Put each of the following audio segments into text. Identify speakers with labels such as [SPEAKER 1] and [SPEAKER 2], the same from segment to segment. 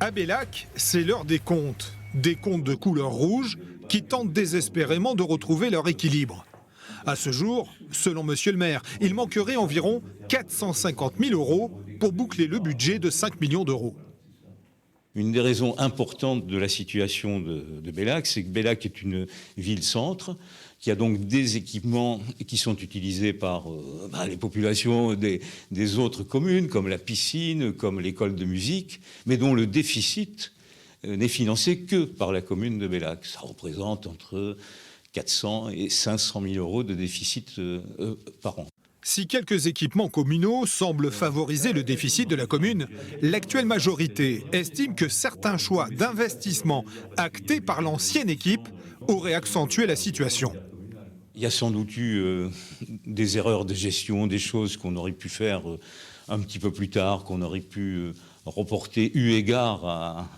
[SPEAKER 1] À Bellac, c'est l'heure des comptes. Des comptes de couleur rouge qui tentent désespérément de retrouver leur équilibre. À ce jour, selon Monsieur le maire, il manquerait environ 450 000 € pour boucler le budget de 5 millions d'euros.
[SPEAKER 2] Une des raisons importantes de la situation de Bellac, c'est que Bellac est une ville-centre qui a donc des équipements qui sont utilisés par les populations des autres communes, comme la piscine, comme l'école de musique, mais dont le déficit n'est financé que par la commune de Bellac. Ça représente entre 400 et 500 000 € de déficit par an.
[SPEAKER 1] Si quelques équipements communaux semblent favoriser le déficit de la commune, l'actuelle majorité estime que certains choix d'investissement actés par l'ancienne équipe auraient accentué la situation.
[SPEAKER 2] Il y a sans doute eu des erreurs de gestion, des choses qu'on aurait pu faire un petit peu plus tard, qu'on aurait pu reporter eu égard à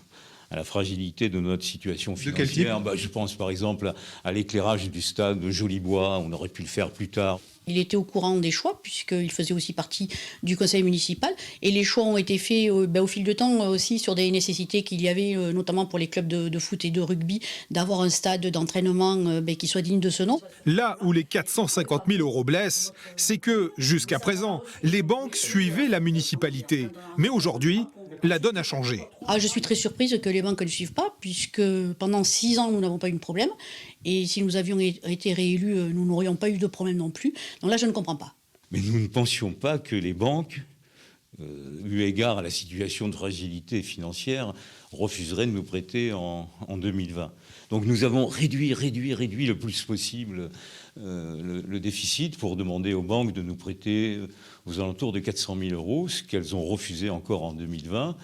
[SPEAKER 2] la fragilité de notre situation financière. Je pense par exemple à l'éclairage du stade de Jolibois, on aurait pu le faire plus tard.
[SPEAKER 3] Il était au courant des choix, puisqu'il faisait aussi partie du conseil municipal. Et les choix ont été faits au fil du temps aussi sur des nécessités qu'il y avait, notamment pour les clubs de foot et de rugby, d'avoir un stade d'entraînement qui soit digne de ce nom.
[SPEAKER 1] Là où les 450 000 € blessent, c'est que, jusqu'à présent, les banques suivaient la municipalité. Mais aujourd'hui, la donne a changé.
[SPEAKER 3] Je suis très surprise que les banques ne suivent pas, puisque pendant 6 ans, nous n'avons pas eu de problème. Et si nous avions été réélus, nous n'aurions pas eu de problème non plus. Donc là, je ne comprends pas.
[SPEAKER 2] Mais nous ne pensions pas que les banques, eu égard à la situation de fragilité financière, refuseraient de nous prêter en 2020. Donc nous avons réduit le plus possible le déficit pour demander aux banques de nous prêter aux alentours de 400 000 €, ce qu'elles ont refusé encore en 2020.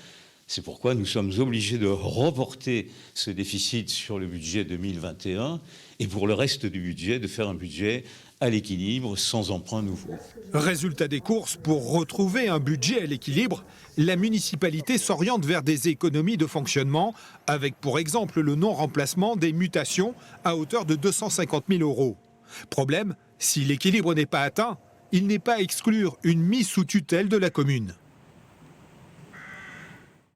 [SPEAKER 2] C'est pourquoi nous sommes obligés de reporter ce déficit sur le budget 2021 et pour le reste du budget, de faire un budget à l'équilibre, sans emprunt nouveau.
[SPEAKER 1] Résultat des courses, pour retrouver un budget à l'équilibre, la municipalité s'oriente vers des économies de fonctionnement, avec pour exemple le non-remplacement des mutations à hauteur de 250 000 €. Problème, si l'équilibre n'est pas atteint, il n'est pas à exclure une mise sous tutelle de la commune.